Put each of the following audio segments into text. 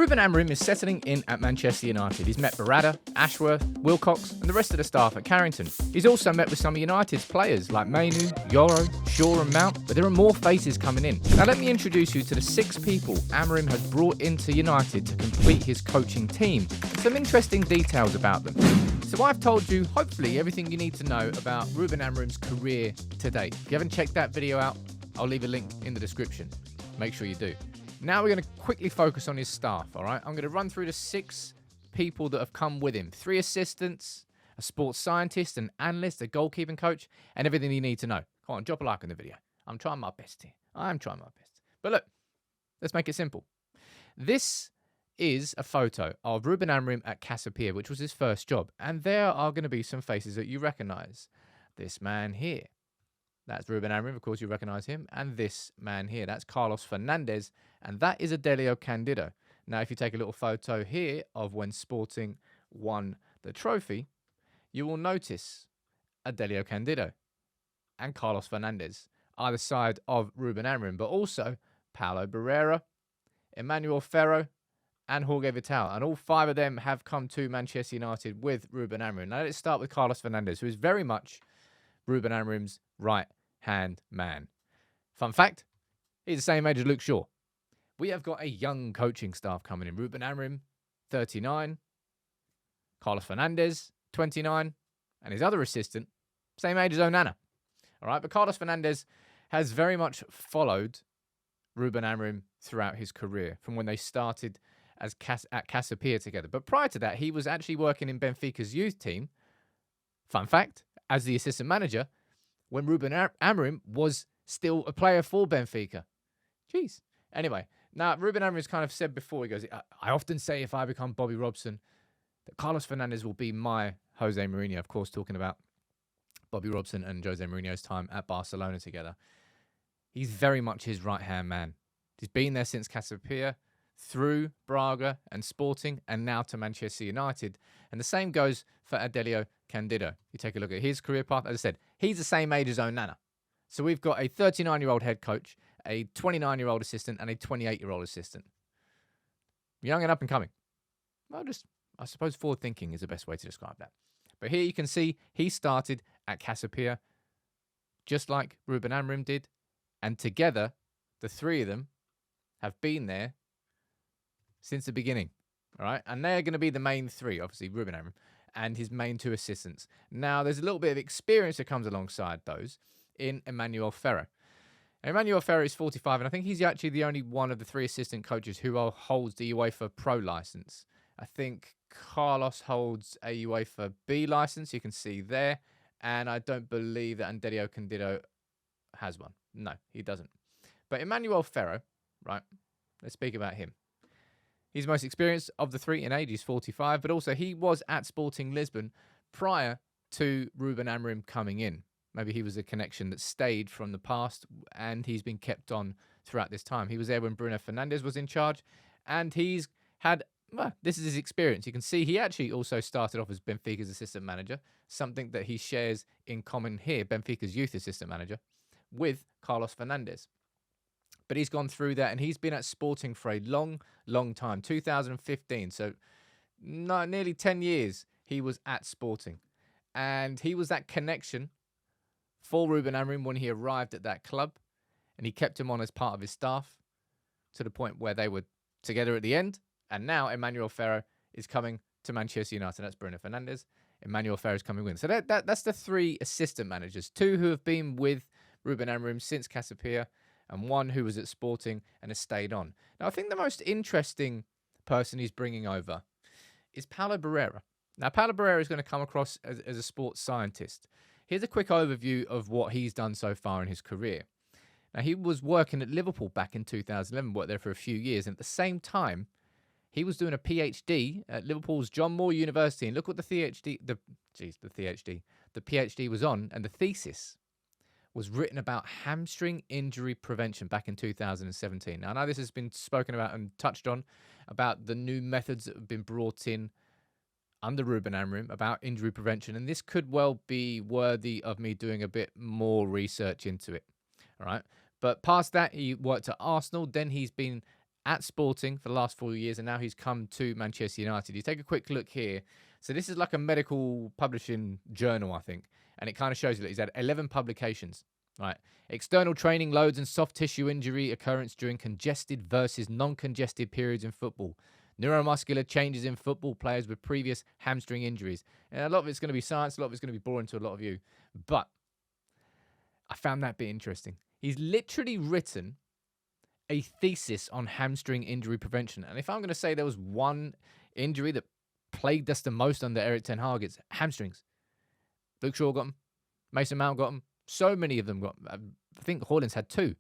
Ruben Amorim is settling in at Manchester United. He's met Berrada, Ashworth, Wilcox and the rest of the staff at Carrington. He's also met with some of United's players like Mainoo, Yoro, Shaw and Mount, but there are more faces coming in. Now let me introduce you to the 6 people Amorim has brought into United to complete his coaching team. Some interesting details about them. So I've told you, hopefully, everything you need to know about Ruben Amorim's career to date. If you haven't checked that video out, I'll leave a link in the description. Make sure you do. Now we're going to quickly focus on his staff, all right? I'm going to run through the 6 people that have come with him. 3 assistants, a sports scientist, an analyst, a goalkeeping coach, and everything you need to know. Come on, drop a like on the video. I'm trying my best here. I'm trying my best. But look, let's make it simple. This is a photo of Ruben Amorim at Cassiopeia, which was his first job. And there are going to be some faces that you recognise. This man here. That's Ruben Amorim, of course you recognise him. And this man here, that's Carlos Fernandes. And that is Adelio Candido. Now, if you take a little photo here of when Sporting won the trophy, you will notice Adelio Candido and Carlos Fernandes, either side of Ruben Amorim, but also Paulo Berrada, Emmanuel Ferro, and Jorge Vital. And all 5 of them have come to Manchester United with Ruben Amorim. Now, let's start with Carlos Fernandes, who is very much Ruben Amorim's right-hand man. Fun fact, he's the same age as Luke Shaw. We have got a young coaching staff coming in. Ruben Amorim, 39. Carlos Fernandes, 29. And his other assistant, same age as Onana. All right, but Carlos Fernandes has very much followed Ruben Amorim throughout his career, from when they started at Cassiopeia together. But prior to that, he was actually working in Benfica's youth team. Fun fact, as the assistant manager, when Ruben Amorim was still a player for Benfica. Jeez. Anyway, now Ruben Amorim's kind of said before, he goes, I often say if I become Bobby Robson, that Carlos Fernandes will be my Jose Mourinho. Of course, talking about Bobby Robson and Jose Mourinho's time at Barcelona together. He's very much his right-hand man. He's been there since Cassiopeia, through Braga and Sporting, and now to Manchester United. And the same goes for Adelio Candido. You take a look at his career path. As I said, he's the same age as Onana. So we've got a 39-year-old head coach, a 29-year-old assistant, and a 28-year-old assistant. Young and up and coming. Well, I suppose forward thinking is the best way to describe that. But here you can see he started at Cassiopeia, just like Ruben Amorim did. And together, the 3 of them have been there since the beginning. All right. And they're going to be the main 3, obviously, Ruben Amorim and his main 2 assistants. Now, there's a little bit of experience that comes alongside those in Emmanuel Ferro. Emmanuel Ferro is 45, and I think he's actually the only one of the 3 assistant coaches who holds the UEFA Pro license. I think Carlos holds a UEFA B license, you can see there. And I don't believe that Adelio Candido has one. No, he doesn't. But Emmanuel Ferro, right, let's speak about him. He's the most experienced of the 3 in age. He's 45, but also he was at Sporting Lisbon prior to Ruben Amorim coming in. Maybe he was a connection that stayed from the past, and he's been kept on throughout this time. He was there when Bruno Fernandes was in charge, and he's had, well, this is his experience. You can see he actually also started off as Benfica's assistant manager, something that he shares in common here, Benfica's youth assistant manager, with Carlos Fernandes. But he's gone through that, and he's been at Sporting for a long, long time. 2015, so nearly 10 years he was at Sporting. And he was that connection for Ruben Amorim when he arrived at that club, and he kept him on as part of his staff to the point where they were together at the end. And now Emmanuel Ferro is coming to Manchester United. That's Bruno Fernandes. Emmanuel Ferro is coming with. So that's the 3 assistant managers. 2 who have been with Ruben Amorim since Cassiopeia, and 1 who was at Sporting and has stayed on. Now, I think the most interesting person he's bringing over is Paulo Berrada. Now, Paulo Berrada is going to come across as a sports scientist. Here's a quick overview of what he's done so far in his career. Now, he was working at Liverpool back in 2011, worked there for a few years, and at the same time, he was doing a PhD at Liverpool's John Moore University. And look what the PhD was on, and the thesis was written about hamstring injury prevention back in 2017. Now, I know this has been spoken about and touched on about the new methods that have been brought in under Ruben Amorim about injury prevention, and this could well be worthy of me doing a bit more research into it. All right. But past that, he worked at Arsenal. Then he's been at Sporting for the last 4 years, and now he's come to Manchester United. You take a quick look here. So this is like a medical publishing journal, I think, and it kind of shows you that he's had 11 publications. Right. External training loads and soft tissue injury occurrence during congested versus non-congested periods in football. Neuromuscular changes in football players with previous hamstring injuries. And a lot of it's going to be science, a lot of it's going to be boring to a lot of you. But I found that bit interesting. He's literally written a thesis on hamstring injury prevention. And if I'm going to say there was one injury that plagued us the most under Erik ten Hag, it's hamstrings. Luke Shaw got them. Mason Mount got them. So many of them got, I think Haaland's had 2,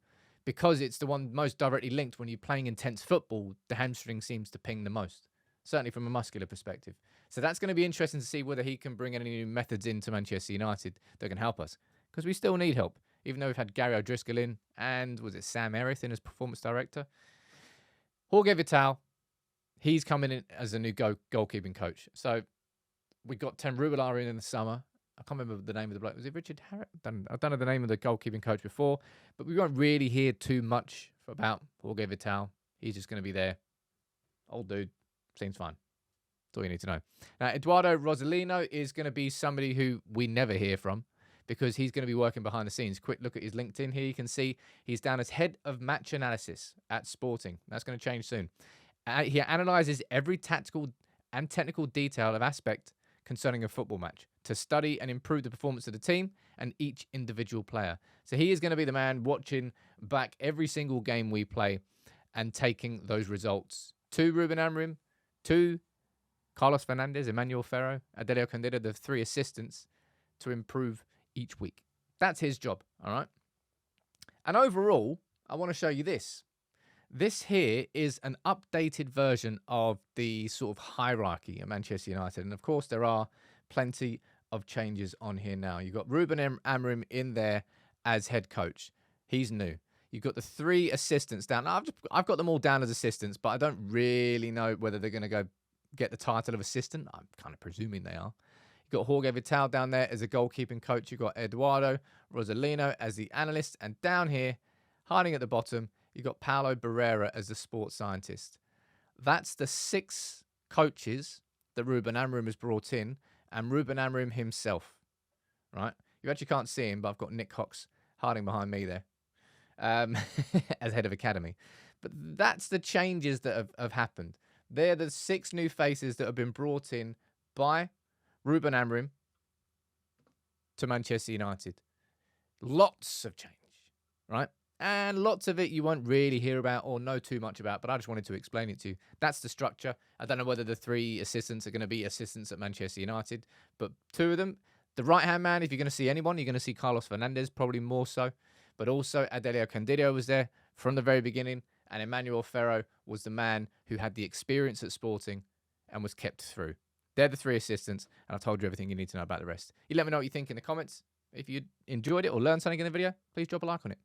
because it's the one most directly linked. When you're playing intense football, the hamstring seems to ping the most, certainly from a muscular perspective. So that's going to be interesting to see whether he can bring any new methods into Manchester United that can help us, because we still need help, even though we've had Gary O'Driscoll in, and was it Sam Erith in as performance director? Jorge Vital, he's coming in as a new goalkeeping coach. So we got Tem Rubelar in the summer. I can't remember the name of the bloke. Was it Richard Harrop? I don't know the name of the goalkeeping coach before, but we won't really hear too much about Jorge Vital. He's just going to be there. Old dude. Seems fine. That's all you need to know. Now, Eduardo Rosalino is going to be somebody who we never hear from, because he's going to be working behind the scenes. Quick look at his LinkedIn here. You can see he's down as head of match analysis at Sporting. That's going to change soon. He analyzes every tactical and technical detail of aspect concerning a football match to study and improve the performance of the team and each individual player. So he is going to be the man watching back every single game we play and taking those results to Ruben Amorim, to Carlos Fernandes, Emmanuel Ferro, Adelio Candido, the 3 assistants, to improve each week. That's his job, all right? And overall, I want to show you this. This here is an updated version of the sort of hierarchy at Manchester United. And of course, there are plenty of changes on here now. You've got Ruben Amorim in there as head coach. He's new. You've got the 3 assistants down. Now, I've got them all down as assistants, but I don't really know whether they're going to go get the title of assistant. I'm kind of presuming they are. You've got Jorge Vital down there as a goalkeeping coach. You've got Eduardo Rosalino as the analyst. And down here, hiding at the bottom, you've got Paulo Berrada as the sports scientist. That's the 6 coaches that Ruben Amorim has brought in, and Ruben Amorim himself, right? You actually can't see him, but I've got Nick Cox hiding behind me there as head of academy. But that's the changes that have happened. They're the 6 new faces that have been brought in by Ruben Amorim to Manchester United. Lots of change, right? And lots of it you won't really hear about or know too much about, but I just wanted to explain it to you. That's the structure. I don't know whether the 3 assistants are going to be assistants at Manchester United, but 2 of them, the right-hand man, if you're going to see anyone, you're going to see Carlos Fernandes, probably more so, but also Adelio Candido was there from the very beginning, and Emmanuel Ferro was the man who had the experience at Sporting and was kept through. They're the 3 assistants, and I've told you everything you need to know about the rest. You let me know what you think in the comments. If you enjoyed it or learned something in the video, please drop a like on it.